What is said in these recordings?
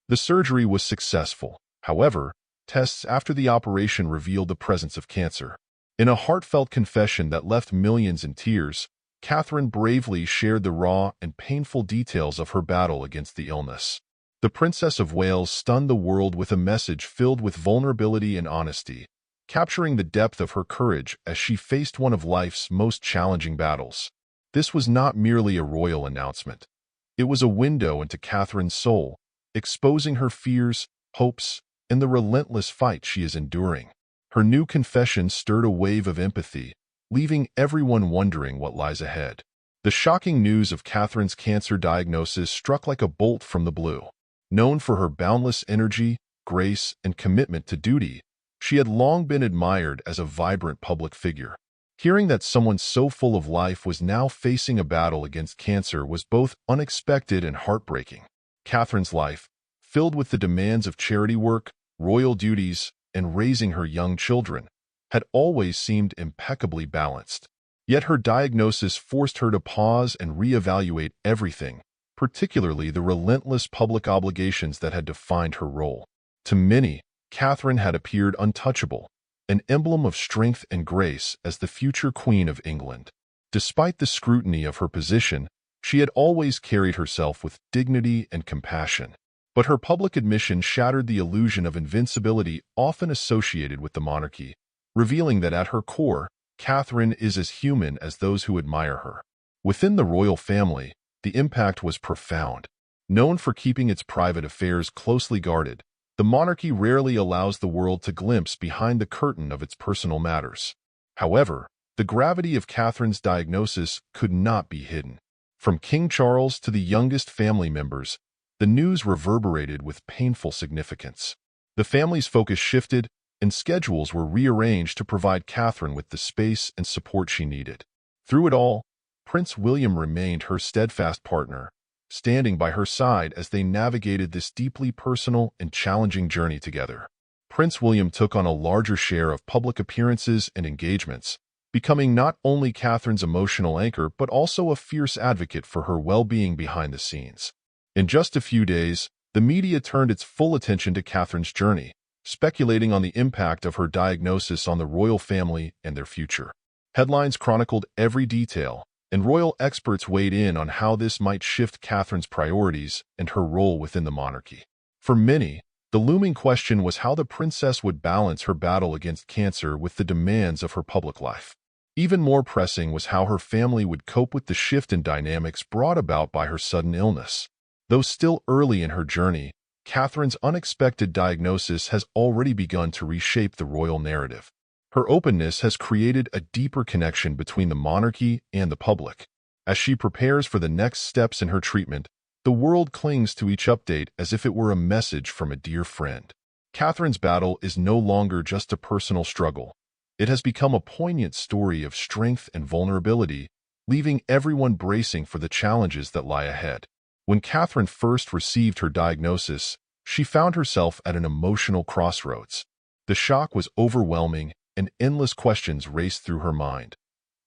The surgery was successful. However, tests after the operation revealed the presence of cancer. In a heartfelt confession that left millions in tears, Catherine bravely shared the raw and painful details of her battle against the illness. The Princess of Wales stunned the world with a message filled with vulnerability and honesty, capturing the depth of her courage as she faced one of life's most challenging battles. This was not merely a royal announcement. It was a window into Catherine's soul, exposing her fears, hopes, and the relentless fight she is enduring. Her new confession stirred a wave of empathy, leaving everyone wondering what lies ahead. The shocking news of Catherine's cancer diagnosis struck like a bolt from the blue. Known for her boundless energy, grace, and commitment to duty, she had long been admired as a vibrant public figure. Hearing that someone so full of life was now facing a battle against cancer was both unexpected and heartbreaking. Catherine's life, filled with the demands of charity work, royal duties, and raising her young children, had always seemed impeccably balanced. Yet her diagnosis forced her to pause and reevaluate everything, particularly the relentless public obligations that had defined her role. To many, Catherine had appeared untouchable, an emblem of strength and grace as the future Queen of England. Despite the scrutiny of her position, she had always carried herself with dignity and compassion. But her public admission shattered the illusion of invincibility often associated with the monarchy, revealing that at her core, Catherine is as human as those who admire her. Within the royal family, the impact was profound. Known for keeping its private affairs closely guarded, the monarchy rarely allows the world to glimpse behind the curtain of its personal matters. However, the gravity of Catherine's diagnosis could not be hidden. From King Charles to the youngest family members, the news reverberated with painful significance. The family's focus shifted, and schedules were rearranged to provide Catherine with the space and support she needed. Through it all, Prince William remained her steadfast partner, standing by her side as they navigated this deeply personal and challenging journey together. Prince William took on a larger share of public appearances and engagements, becoming not only Catherine's emotional anchor but also a fierce advocate for her well-being behind the scenes. In just a few days, the media turned its full attention to Catherine's journey, speculating on the impact of her diagnosis on the royal family and their future. Headlines chronicled every detail, and royal experts weighed in on how this might shift Catherine's priorities and her role within the monarchy. For many, the looming question was how the princess would balance her battle against cancer with the demands of her public life. Even more pressing was how her family would cope with the shift in dynamics brought about by her sudden illness. Though still early in her journey, Catherine's unexpected diagnosis has already begun to reshape the royal narrative. Her openness has created a deeper connection between the monarchy and the public. As she prepares for the next steps in her treatment, the world clings to each update as if it were a message from a dear friend. Catherine's battle is no longer just a personal struggle. It has become a poignant story of strength and vulnerability, leaving everyone bracing for the challenges that lie ahead. When Catherine first received her diagnosis, she found herself at an emotional crossroads. The shock was overwhelming, and endless questions raced through her mind.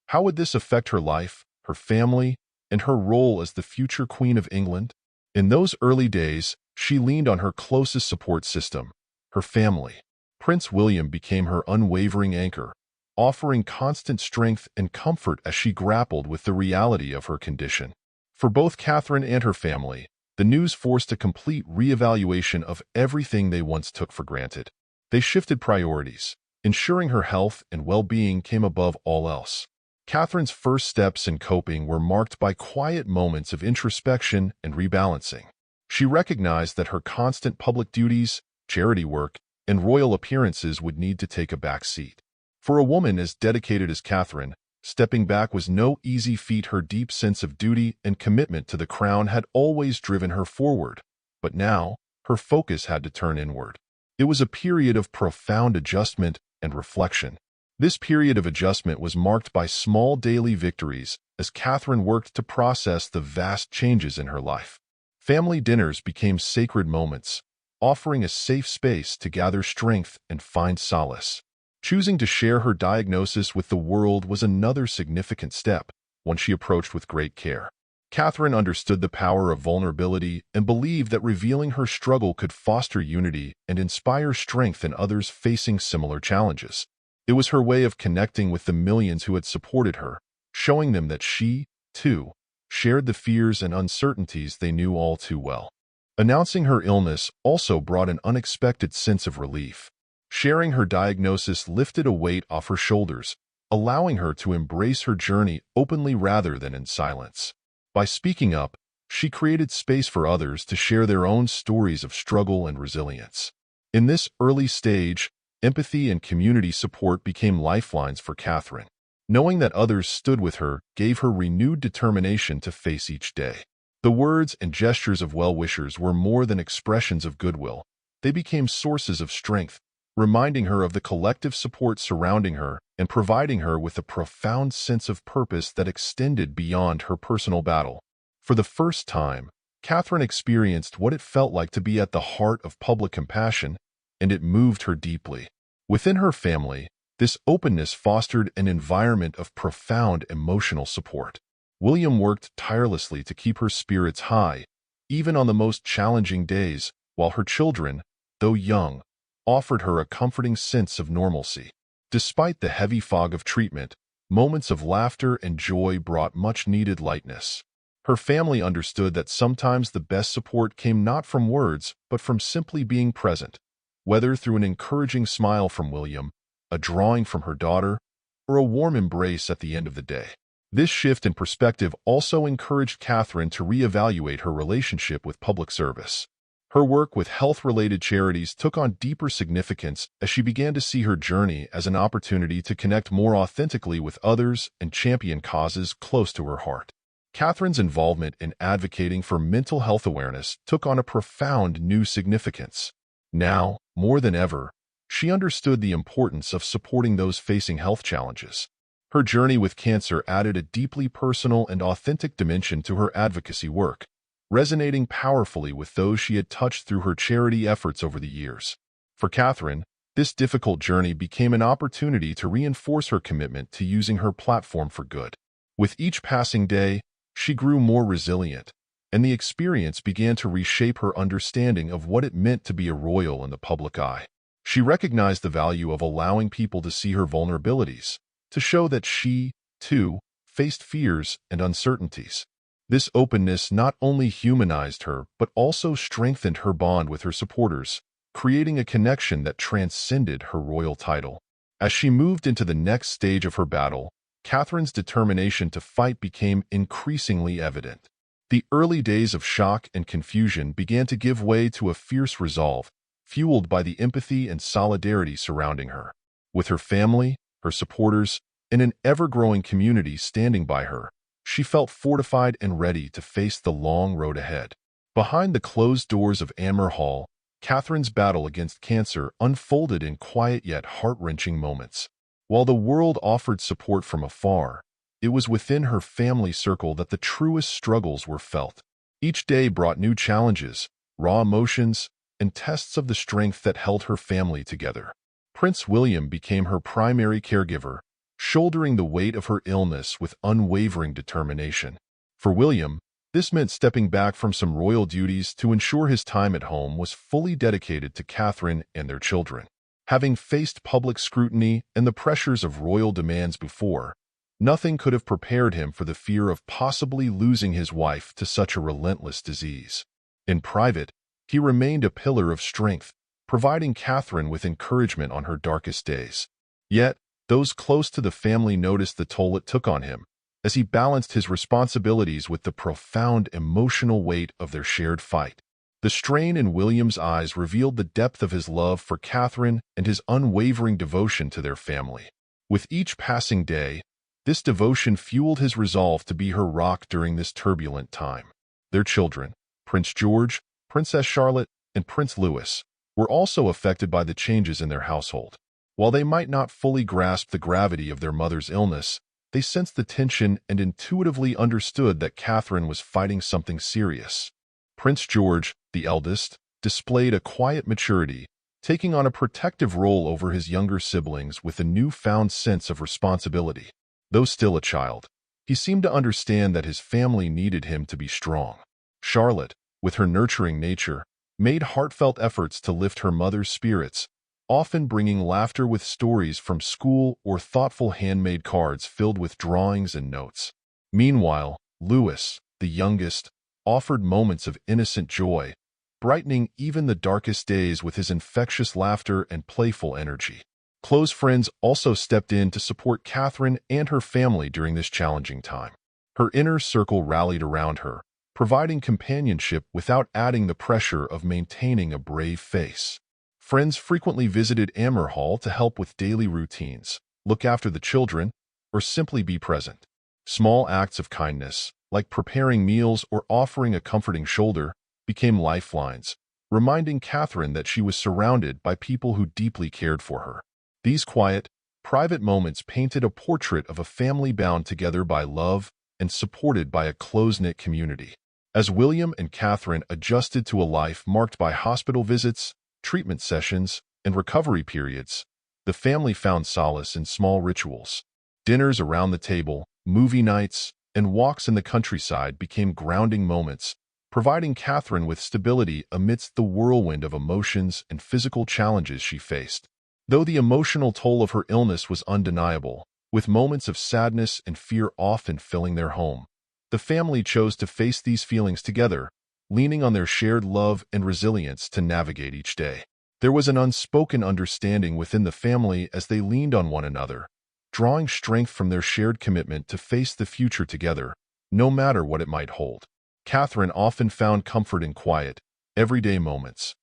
How would this affect her life, her family, and her role as the future Queen of England? In those early days, she leaned on her closest support system, her family. Prince William became her unwavering anchor, offering constant strength and comfort as she grappled with the reality of her condition. For both Catherine and her family, the news forced a complete reevaluation of everything they once took for granted. They shifted priorities, ensuring her health and well-being came above all else. Catherine's first steps in coping were marked by quiet moments of introspection and rebalancing. She recognized that her constant public duties, charity work, and royal appearances would need to take a back seat. For a woman as dedicated as Catherine, stepping back was no easy feat. Her deep sense of duty and commitment to the crown had always driven her forward, but now her focus had to turn inward. It was a period of profound adjustment and reflection. This period of adjustment was marked by small daily victories as Catherine worked to process the vast changes in her life. Family dinners became sacred moments, offering a safe space to gather strength and find solace. Choosing to share her diagnosis with the world was another significant step, one she approached with great care. Catherine understood the power of vulnerability and believed that revealing her struggle could foster unity and inspire strength in others facing similar challenges. It was her way of connecting with the millions who had supported her, showing them that she, too, shared the fears and uncertainties they knew all too well. Announcing her illness also brought an unexpected sense of relief. Sharing her diagnosis lifted a weight off her shoulders, allowing her to embrace her journey openly rather than in silence. By speaking up, she created space for others to share their own stories of struggle and resilience. In this early stage, empathy and community support became lifelines for Catherine. Knowing that others stood with her gave her renewed determination to face each day. The words and gestures of well-wishers were more than expressions of goodwill. They became sources of strength, reminding her of the collective support surrounding her and providing her with a profound sense of purpose that extended beyond her personal battle. For the first time, Catherine experienced what it felt like to be at the heart of public compassion, and it moved her deeply. Within her family, this openness fostered an environment of profound emotional support. William worked tirelessly to keep her spirits high, even on the most challenging days, while her children, though young, offered her a comforting sense of normalcy. Despite the heavy fog of treatment, moments of laughter and joy brought much-needed lightness. Her family understood that sometimes the best support came not from words, but from simply being present, whether through an encouraging smile from William, a drawing from her daughter, or a warm embrace at the end of the day. This shift in perspective also encouraged Catherine to reevaluate her relationship with public service. Her work with health-related charities took on deeper significance as she began to see her journey as an opportunity to connect more authentically with others and champion causes close to her heart. Catherine's involvement in advocating for mental health awareness took on a profound new significance. Now, more than ever, she understood the importance of supporting those facing health challenges. Her journey with cancer added a deeply personal and authentic dimension to her advocacy work, resonating powerfully with those she had touched through her charity efforts over the years. For Catherine, this difficult journey became an opportunity to reinforce her commitment to using her platform for good. With each passing day, she grew more resilient, and the experience began to reshape her understanding of what it meant to be a royal in the public eye. She recognized the value of allowing people to see her vulnerabilities, to show that she, too, faced fears and uncertainties. This openness not only humanized her, but also strengthened her bond with her supporters, creating a connection that transcended her royal title. As she moved into the next stage of her battle, Catherine's determination to fight became increasingly evident. The early days of shock and confusion began to give way to a fierce resolve, fueled by the empathy and solidarity surrounding her. With her family, her supporters, and an ever-growing community standing by her, she felt fortified and ready to face the long road ahead. Behind the closed doors of Anmer Hall, Catherine's battle against cancer unfolded in quiet yet heart-wrenching moments. While the world offered support from afar, it was within her family circle that the truest struggles were felt. Each day brought new challenges, raw emotions, and tests of the strength that held her family together. Prince William became her primary caregiver, shouldering the weight of her illness with unwavering determination. For William, this meant stepping back from some royal duties to ensure his time at home was fully dedicated to Catherine and their children. Having faced public scrutiny and the pressures of royal demands before, nothing could have prepared him for the fear of possibly losing his wife to such a relentless disease. In private, he remained a pillar of strength, providing Catherine with encouragement on her darkest days. Yet, those close to the family noticed the toll it took on him, as he balanced his responsibilities with the profound emotional weight of their shared fight. The strain in William's eyes revealed the depth of his love for Catherine and his unwavering devotion to their family. With each passing day, this devotion fueled his resolve to be her rock during this turbulent time. Their children, Prince George, Princess Charlotte, and Prince Louis, were also affected by the changes in their household. While they might not fully grasp the gravity of their mother's illness, they sensed the tension and intuitively understood that Catherine was fighting something serious. Prince George, the eldest, displayed a quiet maturity, taking on a protective role over his younger siblings with a newfound sense of responsibility. Though still a child, He seemed to understand that his family needed him to be strong. Charlotte, with her nurturing nature, made heartfelt efforts to lift her mother's spirits, often bringing laughter with stories from school or thoughtful handmade cards filled with drawings and notes. Meanwhile, Louis, the youngest, offered moments of innocent joy, brightening even the darkest days with his infectious laughter and playful energy. Close friends also stepped in to support Catherine and her family during this challenging time. Her inner circle rallied around her, providing companionship without adding the pressure of maintaining a brave face. Friends frequently visited Amer Hall to help with daily routines, look after the children, or simply be present. Small acts of kindness, like preparing meals or offering a comforting shoulder, became lifelines, reminding Catherine that she was surrounded by people who deeply cared for her. These quiet, private moments painted a portrait of a family bound together by love and supported by a close-knit community. As William and Catherine adjusted to a life marked by hospital visits, treatment sessions, and recovery periods, the family found solace in small rituals. Dinners around the table, movie nights, and walks in the countryside became grounding moments, providing Catherine with stability amidst the whirlwind of emotions and physical challenges she faced. Though the emotional toll of her illness was undeniable, with moments of sadness and fear often filling their home, the family chose to face these feelings together, leaning on their shared love and resilience to navigate each day. There was an unspoken understanding within the family as they leaned on one another, drawing strength from their shared commitment to face the future together, no matter what it might hold. Catherine often found comfort in quiet, everyday moments.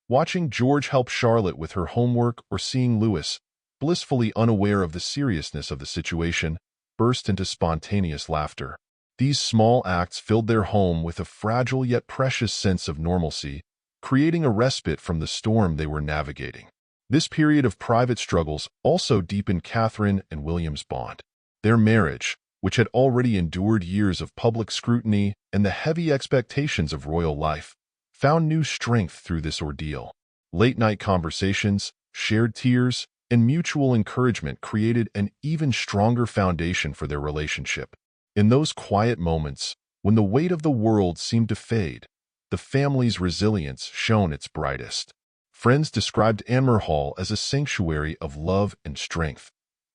Watching George help Charlotte with her homework or seeing Louis, blissfully unaware of the seriousness of the situation, burst into spontaneous laughter. These small acts filled their home with a fragile yet precious sense of normalcy, creating a respite from the storm they were navigating. This period of private struggles also deepened Catherine and William's bond. Their marriage, which had already endured years of public scrutiny and the heavy expectations of royal life, found new strength through this ordeal. Late-night conversations, shared tears, and mutual encouragement created an even stronger foundation for their relationship. In those quiet moments, when the weight of the world seemed to fade, the family's resilience shone its brightest. Friends described Amer Hall as a sanctuary of love and strength,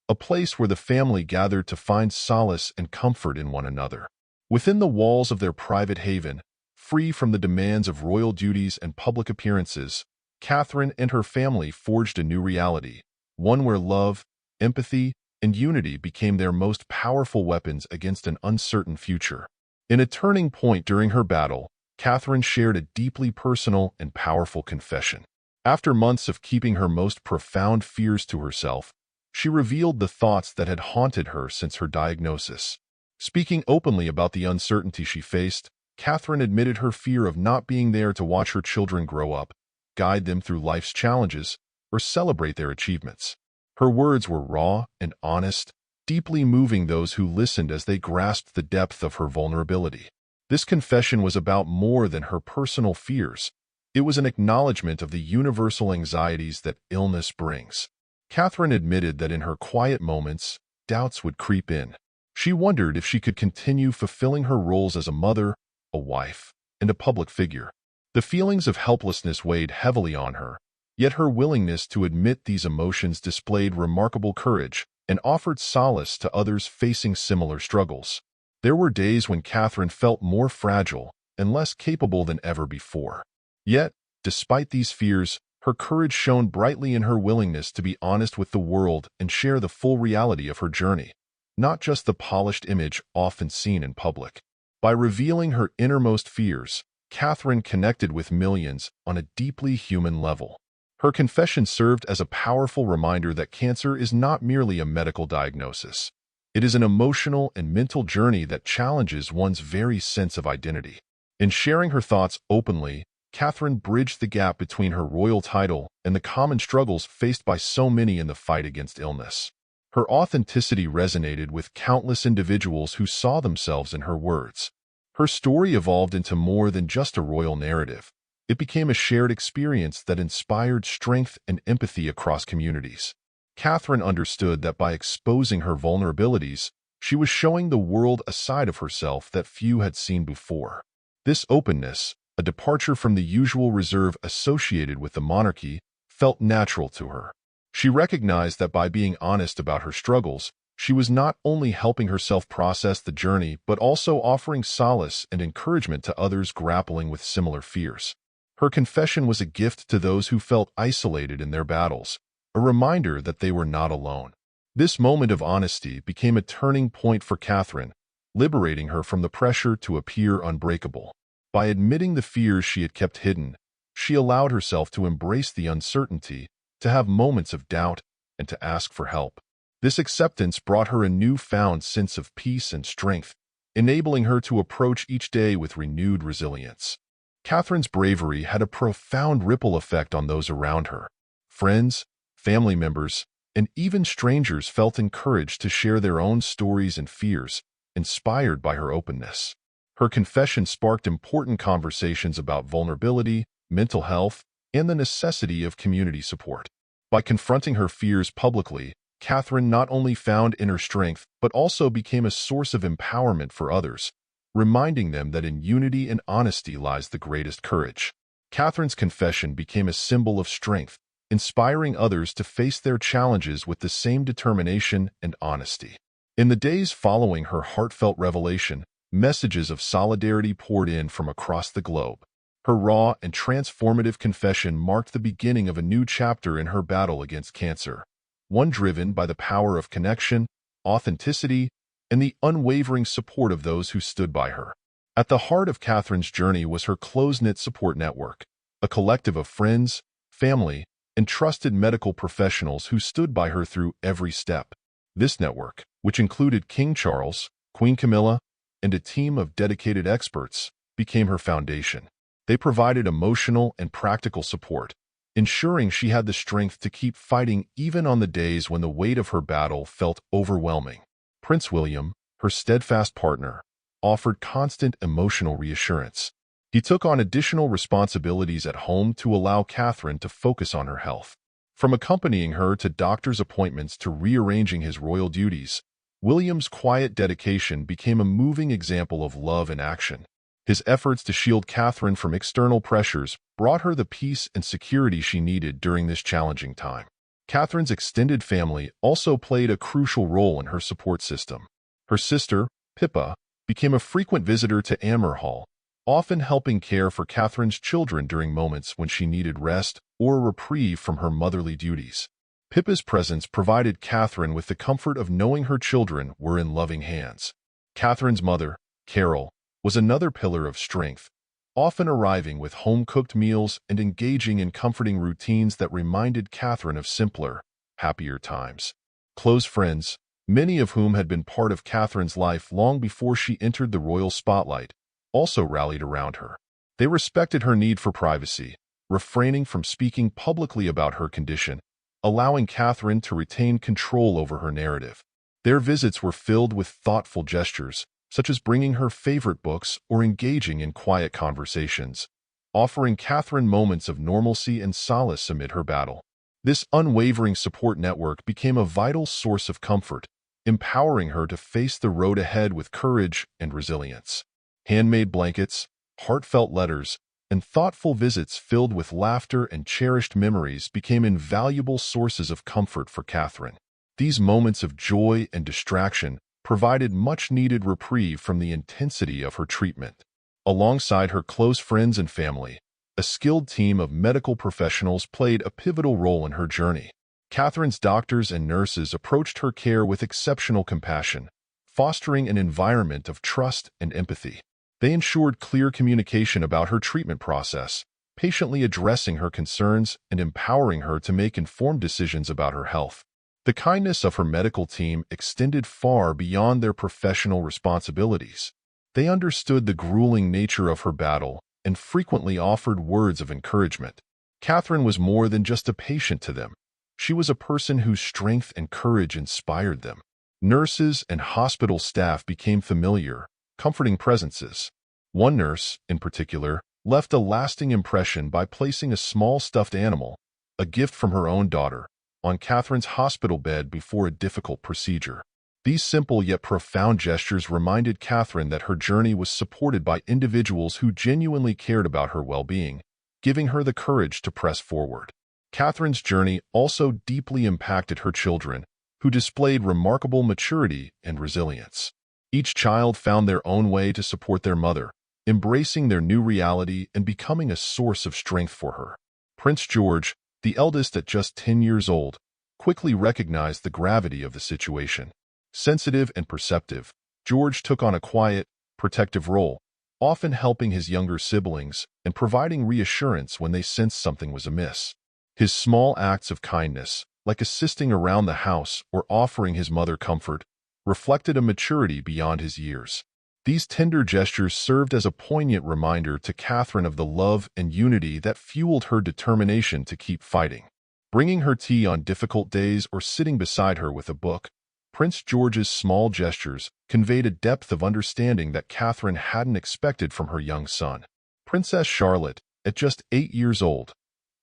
a place where the family gathered to find solace and comfort in one another. Within the walls of their private haven, free from the demands of royal duties and public appearances, Catherine and her family forged a new reality, one where love, empathy, and unity became their most powerful weapons against an uncertain future. In a turning point during her battle, Catherine shared a deeply personal and powerful confession. After months of keeping her most profound fears to herself, she revealed the thoughts that had haunted her since her diagnosis. Speaking openly about the uncertainty she faced, Catherine admitted her fear of not being there to watch her children grow up, guide them through life's challenges, or celebrate their achievements. Her words were raw and honest, deeply moving those who listened as they grasped the depth of her vulnerability. This confession was about more than her personal fears. It was an acknowledgement of the universal anxieties that illness brings. Catherine admitted that in her quiet moments, doubts would creep in. She wondered if she could continue fulfilling her roles as a mother, a wife, and a public figure. The feelings of helplessness weighed heavily on her, yet her willingness to admit these emotions displayed remarkable courage and offered solace to others facing similar struggles. There were days when Catherine felt more fragile and less capable than ever before. Yet, despite these fears, her courage shone brightly in her willingness to be honest with the world and share the full reality of her journey, not just the polished image often seen in public. By revealing her innermost fears, Catherine connected with millions on a deeply human level. Her confession served as a powerful reminder that cancer is not merely a medical diagnosis. It is an emotional and mental journey that challenges one's very sense of identity. In sharing her thoughts openly, Catherine bridged the gap between her royal title and the common struggles faced by so many in the fight against illness. Her authenticity resonated with countless individuals who saw themselves in her words. Her story evolved into more than just a royal narrative. It became a shared experience that inspired strength and empathy across communities. Catherine understood that by exposing her vulnerabilities, She was showing the world a side of herself that few had seen before. This openness, a departure from the usual reserve associated with the monarchy, felt natural to her. She recognized that by being honest about her struggles, she was not only helping herself process the journey but also offering solace and encouragement to others grappling with similar fears. Her confession was a gift to those who felt isolated in their battles, a reminder that they were not alone. This moment of honesty became a turning point for Catherine, liberating her from the pressure to appear unbreakable. By admitting the fears she had kept hidden, she allowed herself to embrace the uncertainty, to have moments of doubt, and to ask for help. This acceptance brought her a newfound sense of peace and strength, enabling her to approach each day with renewed resilience. Catherine's bravery had a profound ripple effect on those around her. Friends, family members, and even strangers felt encouraged to share their own stories and fears, inspired by her openness. Her confession sparked important conversations about vulnerability, mental health, and the necessity of community support. By confronting her fears publicly, Catherine not only found inner strength but also became a source of empowerment for others, reminding them that in unity and honesty lies the greatest courage. Catherine's confession became a symbol of strength, inspiring others to face their challenges with the same determination and honesty. In the days following her heartfelt revelation, messages of solidarity poured in from across the globe. Her raw and transformative confession marked the beginning of a new chapter in her battle against cancer, one driven by the power of connection, authenticity, and the unwavering support of those who stood by her. At the heart of Catherine's journey was her close-knit support network, a collective of friends, family, and trusted medical professionals who stood by her through every step. This network, which included King Charles, Queen Camilla, and a team of dedicated experts, became her foundation. They provided emotional and practical support, ensuring she had the strength to keep fighting even on the days when the weight of her battle felt overwhelming. Prince William, her steadfast partner, offered constant emotional reassurance. He took on additional responsibilities at home to allow Catherine to focus on her health. From accompanying her to doctor's appointments to rearranging his royal duties, William's quiet dedication became a moving example of love in action. His efforts to shield Catherine from external pressures brought her the peace and security she needed during this challenging time. Catherine's extended family also played a crucial role in her support system. Her sister, Pippa, became a frequent visitor to Amer Hall, often helping care for Catherine's children during moments when she needed rest or a reprieve from her motherly duties. Pippa's presence provided Catherine with the comfort of knowing her children were in loving hands. Catherine's mother, Carol, was another pillar of strength, often arriving with home-cooked meals and engaging in comforting routines that reminded Catherine of simpler, happier times. Close friends, many of whom had been part of Catherine's life long before she entered the royal spotlight, also rallied around her. They respected her need for privacy, refraining from speaking publicly about her condition, allowing Catherine to retain control over her narrative. Their visits were filled with thoughtful gestures, such as bringing her favorite books or engaging in quiet conversations, offering Catherine moments of normalcy and solace amid her battle. This unwavering support network became a vital source of comfort, empowering her to face the road ahead with courage and resilience. Handmade blankets, heartfelt letters, and thoughtful visits filled with laughter and cherished memories became invaluable sources of comfort for Catherine. These moments of joy and distraction provided much-needed reprieve from the intensity of her treatment. Alongside her close friends and family, a skilled team of medical professionals played a pivotal role in her journey. Catherine's doctors and nurses approached her care with exceptional compassion, fostering an environment of trust and empathy. They ensured clear communication about her treatment process, patiently addressing her concerns and empowering her to make informed decisions about her health. The kindness of her medical team extended far beyond their professional responsibilities. They understood the grueling nature of her battle and frequently offered words of encouragement. Catherine was more than just a patient to them. She was a person whose strength and courage inspired them. Nurses and hospital staff became familiar, comforting presences. One nurse, in particular, left a lasting impression by placing a small stuffed animal, a gift from her own daughter, on Catherine's hospital bed before a difficult procedure. These simple yet profound gestures reminded Catherine that her journey was supported by individuals who genuinely cared about her well-being, giving her the courage to press forward. Catherine's journey also deeply impacted her children, who displayed remarkable maturity and resilience. Each child found their own way to support their mother, embracing their new reality and becoming a source of strength for her. Prince George, the eldest at just 10 years old, quickly recognized the gravity of the situation. Sensitive and perceptive, George took on a quiet, protective role, often helping his younger siblings and providing reassurance when they sensed something was amiss. His small acts of kindness, like assisting around the house or offering his mother comfort, reflected a maturity beyond his years. These tender gestures served as a poignant reminder to Catherine of the love and unity that fueled her determination to keep fighting. Bringing her tea on difficult days or sitting beside her with a book, Prince George's small gestures conveyed a depth of understanding that Catherine hadn't expected from her young son. Princess Charlotte, at just 8 years old,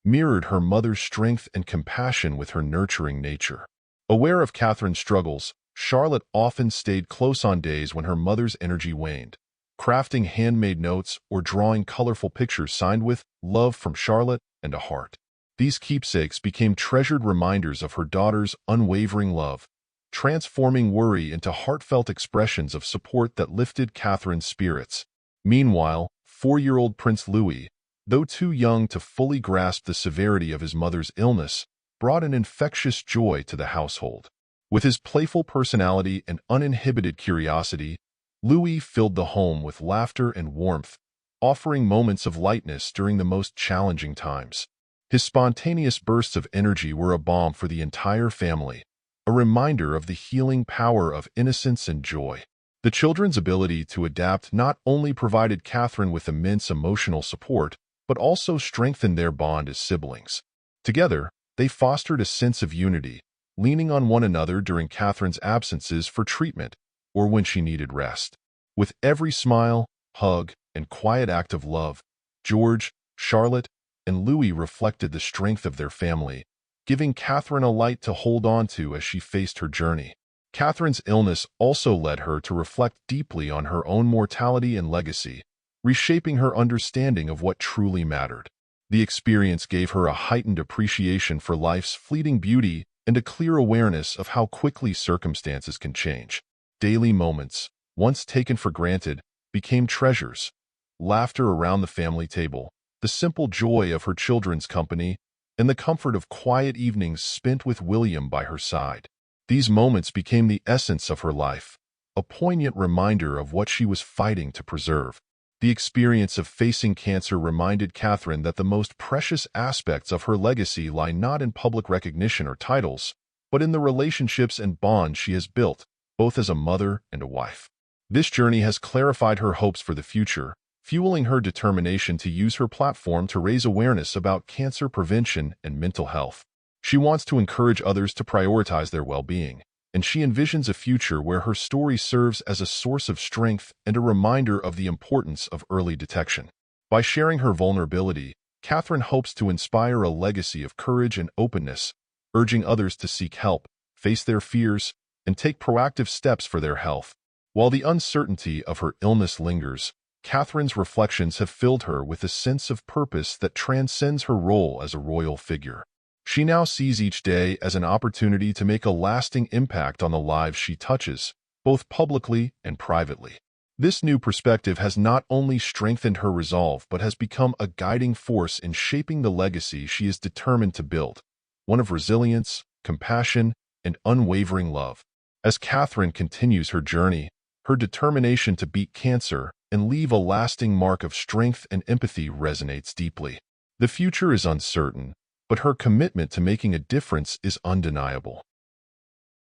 mirrored her mother's strength and compassion with her nurturing nature. Aware of Catherine's struggles, Charlotte often stayed close on days when her mother's energy waned, crafting handmade notes or drawing colorful pictures signed with "Love from Charlotte" and a heart. These keepsakes became treasured reminders of her daughter's unwavering love, transforming worry into heartfelt expressions of support that lifted Catherine's spirits. Meanwhile, 4-year-old Prince Louis, though too young to fully grasp the severity of his mother's illness, brought an infectious joy to the household. With his playful personality and uninhibited curiosity, Louis filled the home with laughter and warmth, offering moments of lightness during the most challenging times. His spontaneous bursts of energy were a balm for the entire family, a reminder of the healing power of innocence and joy. The children's ability to adapt not only provided Catherine with immense emotional support, but also strengthened their bond as siblings. Together, they fostered a sense of unity, leaning on one another during Catherine's absences for treatment or when she needed rest. With every smile, hug, and quiet act of love, George, Charlotte, and Louis reflected the strength of their family, giving Catherine a light to hold on to as she faced her journey. Catherine's illness also led her to reflect deeply on her own mortality and legacy, reshaping her understanding of what truly mattered. The experience gave her a heightened appreciation for life's fleeting beauty and a clear awareness of how quickly circumstances can change. Daily moments, once taken for granted, became treasures. Laughter around the family table, the simple joy of her children's company, and the comfort of quiet evenings spent with William by her side. These moments became the essence of her life, a poignant reminder of what she was fighting to preserve. The experience of facing cancer reminded Catherine that the most precious aspects of her legacy lie not in public recognition or titles, but in the relationships and bonds she has built, both as a mother and a wife. This journey has clarified her hopes for the future, fueling her determination to use her platform to raise awareness about cancer prevention and mental health. She wants to encourage others to prioritize their well-being, and she envisions a future where her story serves as a source of strength and a reminder of the importance of early detection. By sharing her vulnerability, Catherine hopes to inspire a legacy of courage and openness, urging others to seek help, face their fears, and take proactive steps for their health. While the uncertainty of her illness lingers, Catherine's reflections have filled her with a sense of purpose that transcends her role as a royal figure. She now sees each day as an opportunity to make a lasting impact on the lives she touches, both publicly and privately. This new perspective has not only strengthened her resolve but has become a guiding force in shaping the legacy she is determined to build, one of resilience, compassion, and unwavering love. As Catherine continues her journey, her determination to beat cancer and leave a lasting mark of strength and empathy resonates deeply. The future is uncertain, but her commitment to making a difference is undeniable.